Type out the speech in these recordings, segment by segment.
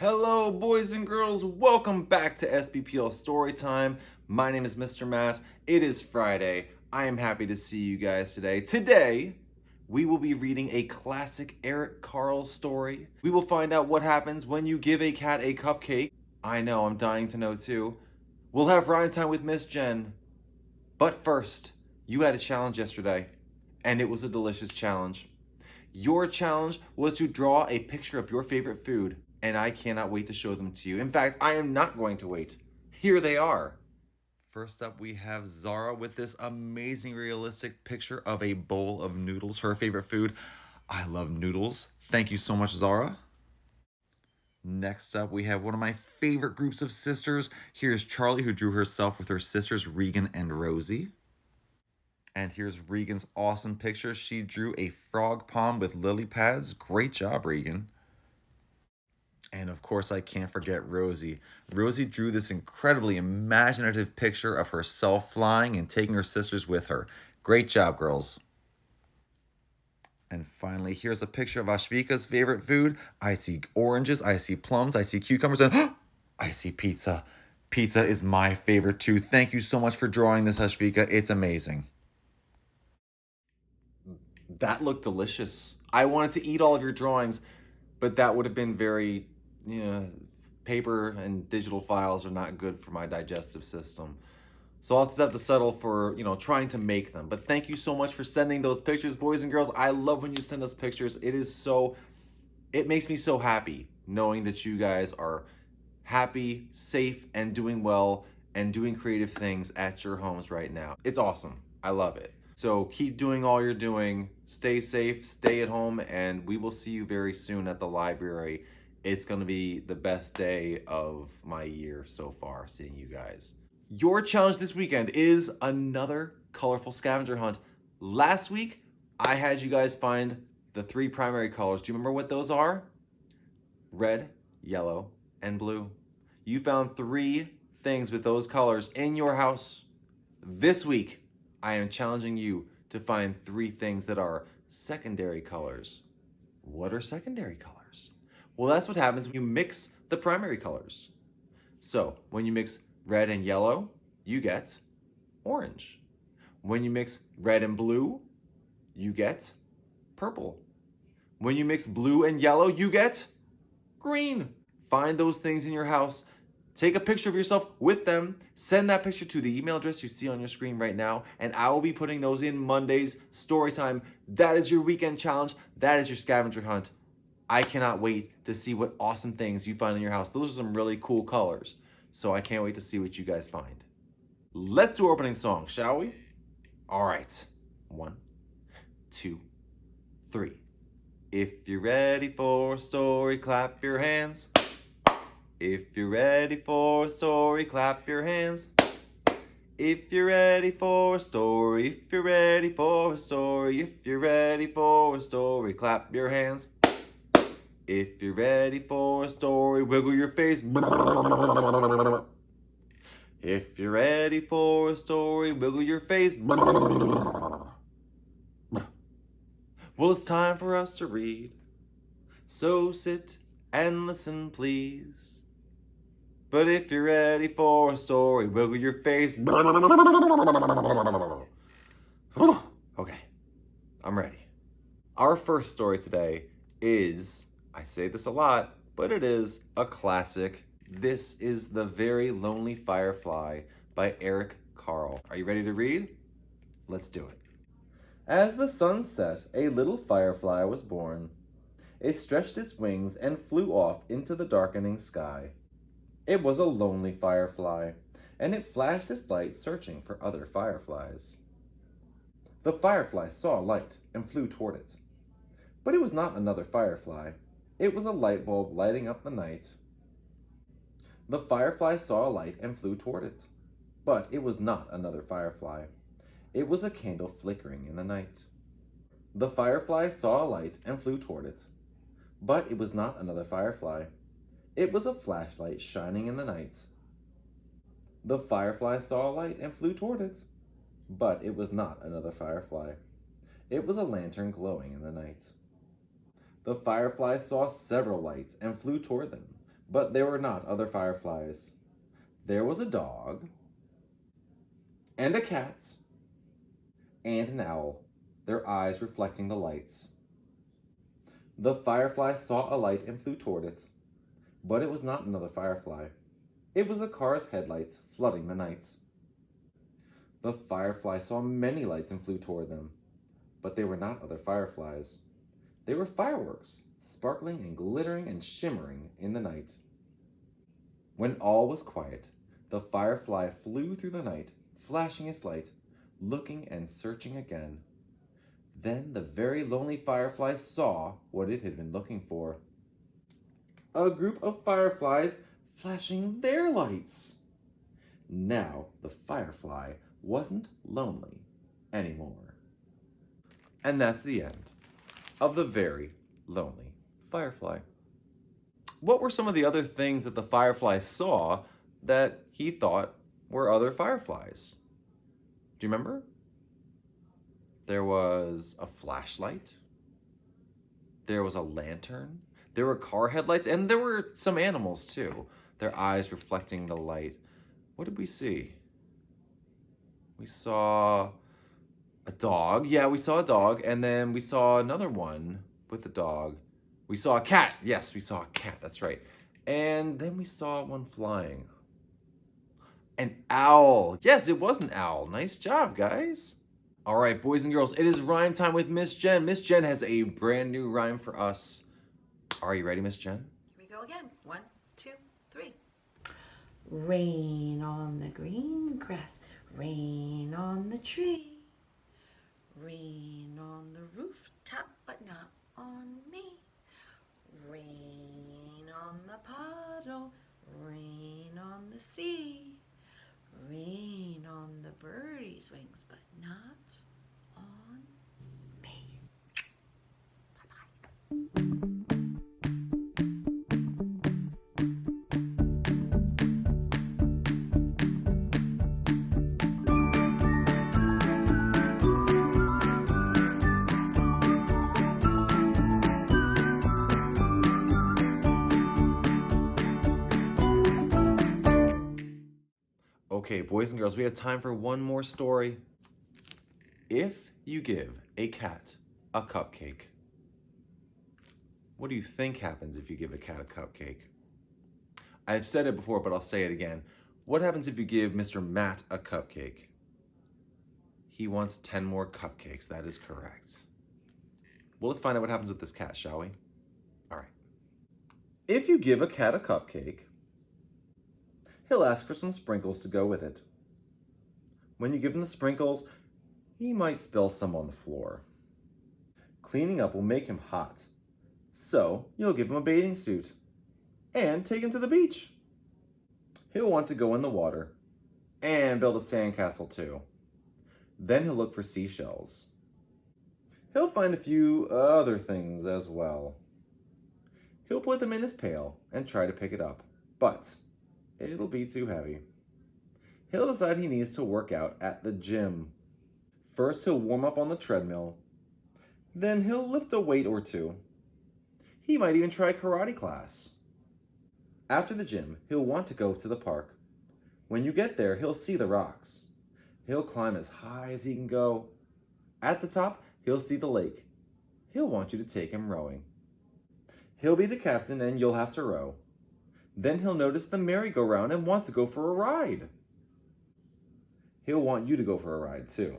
Hello, boys and girls. Welcome back to SBPL Storytime. My name is Mr. Matt. It is Friday. I am happy to see you guys today. Today, we will be reading a classic Eric Carle story. We will find out what happens when you give a cat a cupcake. I know, I'm dying to know too. We'll have rhyme time with Miss Jen. But first, you had a challenge yesterday, and it was a delicious challenge. Your challenge was to draw a picture of your favorite food, and I cannot wait to show them to you. In fact, I am not going to wait. Here they are. First up, we have Zara with this amazing realistic picture of a bowl of noodles, her favorite food. I love noodles. Thank you so much, Zara. Next up, we have one of my favorite groups of sisters. Here's Charlie, who drew herself with her sisters, Regan and Rosie. And here's Regan's awesome picture. She drew a frog pond with lily pads. Great job, Regan. And of course, I can't forget Rosie. Rosie drew this incredibly imaginative picture of herself flying and taking her sisters with her. Great job, girls. And finally, here's a picture of Ashvika's favorite food. I see oranges, I see plums, I see cucumbers, and I see pizza. Pizza is my favorite too. Thank you so much for drawing this, Ashvika. It's amazing. That looked delicious. I wanted to eat all of your drawings, but that would have been very, paper and digital files are not good for my digestive system. So I'll just have to settle for, trying to make them. But thank you so much for sending those pictures, boys and girls. I love when you send us pictures. It makes me so happy knowing that you guys are happy, safe, and doing well and doing creative things at your homes right now. It's awesome. I love it. So keep doing all you're doing. Stay safe, stay at home, and we will see you very soon at the library. It's going to be the best day of my year so far, seeing you guys. Your challenge this weekend is another colorful scavenger hunt. Last week, I had you guys find the 3 primary colors. Do you remember what those are? Red, yellow, and blue. You found 3 things with those colors in your house. This week, I am challenging you to find 3 things that are secondary colors. What are secondary colors? Well, that's what happens when you mix the primary colors. So, when you mix red and yellow, you get orange. When you mix red and blue, you get purple. When you mix blue and yellow, you get green. Find those things in your house. Take a picture of yourself with them. Send that picture to the email address you see on your screen right now, and I will be putting those in Monday's story time. That is your weekend challenge. That is your scavenger hunt. I cannot wait to see what awesome things you find in your house. Those are some really cool colors, so I can't wait to see what you guys find. Let's do our opening song, shall we? All right. 1, 2, 3. If you're ready for a story, clap your hands. If you're ready for a story, clap your hands. If you're ready for a story, if you're ready for a story, if you're ready for a story, clap your hands. If you're ready for a story, wiggle your face. If you're ready for a story, wiggle your face. Well, it's time for us to read. So sit and listen, please. But if you're ready for a story, wiggle your face. Okay, I'm ready. Our first story today is, I say this a lot, but it is a classic. This is The Very Lonely Firefly by Eric Carle. Are you ready to read? Let's do it. As the sun set, a little firefly was born. It stretched its wings and flew off into the darkening sky. It was a lonely firefly, and it flashed its light searching for other fireflies. The firefly saw a light and flew toward it. But it was not another firefly. It was a light bulb lighting up the night. The firefly saw a light and flew toward it. But it was not another firefly. It was a candle flickering in the night. The firefly saw a light and flew toward it. But it was not another firefly. It was a flashlight shining in the night. The firefly saw a light and flew toward it. But it was not another firefly. It was a lantern glowing in the night. The firefly saw several lights and flew toward them. But there were not other fireflies. There was a dog, and a cat, and an owl, their eyes reflecting the lights. The firefly saw a light and flew toward it, but it was not another firefly. It was a car's headlights flooding the night. The firefly saw many lights and flew toward them, but they were not other fireflies. They were fireworks, sparkling and glittering and shimmering in the night. When all was quiet, the firefly flew through the night, flashing its light, looking and searching again. Then the very lonely firefly saw what it had been looking for. A group of fireflies flashing their lights. Now the firefly wasn't lonely anymore. And that's the end of the Very Lonely Firefly. What were some of the other things that the firefly saw that he thought were other fireflies? Do you remember? There was a flashlight. There was a lantern. There were car headlights, and there were some animals too. Their eyes reflecting the light. What did we see? We saw a dog. Yeah, we saw a dog, and then we saw another one with a dog. We saw a cat. Yes, we saw a cat. That's right. And then we saw one flying. An owl. Yes, it was an owl. Nice job, guys. All right, boys and girls, it is rhyme time with Miss Jen. Miss Jen has a brand new rhyme for us. Are you ready, Miss Jen? Here we go again. 1, 2, 3. Rain on the green grass, rain on the tree, rain on the rooftop, but not on me. Rain on the puddle, rain on the sea, rain on the birdie's wings, but not on me. Bye-bye. Okay, boys and girls, we have time for one more story. If you give a cat a cupcake, what do you think happens if you give a cat a cupcake? I've said it before, but I'll say it again. What happens if you give Mr. Matt a cupcake? He wants 10 more cupcakes. That is correct. Well, let's find out what happens with this cat, shall we? All right. If you give a cat a cupcake, he'll ask for some sprinkles to go with it. When you give him the sprinkles, he might spill some on the floor. Cleaning up will make him hot, so you'll give him a bathing suit and take him to the beach. He'll want to go in the water and build a sandcastle too. Then he'll look for seashells. He'll find a few other things as well. He'll put them in his pail and try to pick it up, but it'll be too heavy. He'll decide he needs to work out at the gym. First, he'll warm up on the treadmill. Then he'll lift a weight or two. He might even try karate class. After the gym, he'll want to go to the park. When you get there, he'll see the rocks. He'll climb as high as he can go. At the top, he'll see the lake. He'll want you to take him rowing. He'll be the captain and you'll have to row. Then he'll notice the merry-go-round and want to go for a ride. He'll want you to go for a ride too.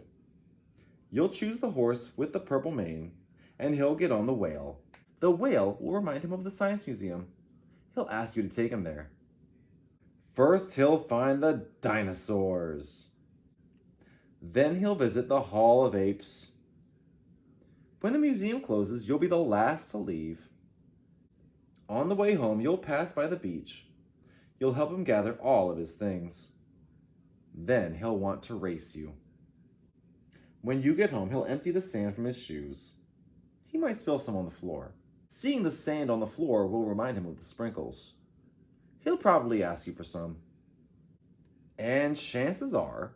You'll choose the horse with the purple mane, and he'll get on the whale. The whale will remind him of the Science Museum. He'll ask you to take him there. First, he'll find the dinosaurs. Then he'll visit the Hall of Apes. When the museum closes, you'll be the last to leave. On the way home, you'll pass by the beach. You'll help him gather all of his things. Then he'll want to race you. When you get home, he'll empty the sand from his shoes. He might spill some on the floor. Seeing the sand on the floor will remind him of the sprinkles. He'll probably ask you for some. And chances are,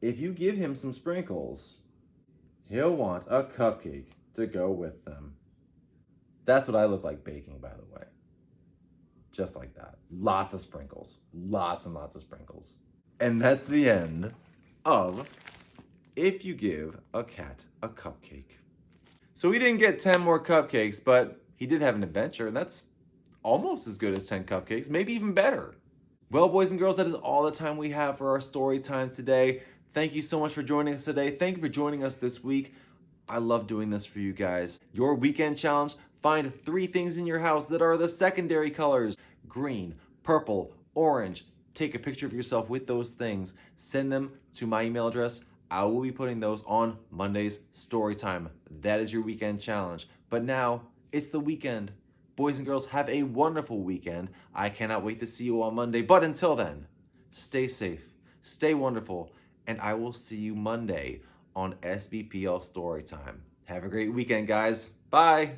if you give him some sprinkles, he'll want a cupcake to go with them. That's what I look like baking, by the way. Just like that. Lots of sprinkles. Lots and lots of sprinkles. And that's the end of If You Give a Cat a Cupcake. So he didn't get 10 more cupcakes, but he did have an adventure, and that's almost as good as 10 cupcakes, maybe even better. Well, boys and girls, that is all the time we have for our story time today. Thank you so much for joining us today. Thank you for joining us this week. I love doing this for you guys. Your weekend challenge: find 3 things in your house that are the secondary colors: green, purple, orange. Take a picture of yourself with those things. Send them to my email address. I will be putting those on Monday's story time. That is your weekend challenge. But now it's the weekend. Boys and girls, have a wonderful weekend. I cannot wait to see you on Monday. But until then, stay safe, stay wonderful, and I will see you Monday on SBPL Storytime. Have a great weekend, guys. Bye.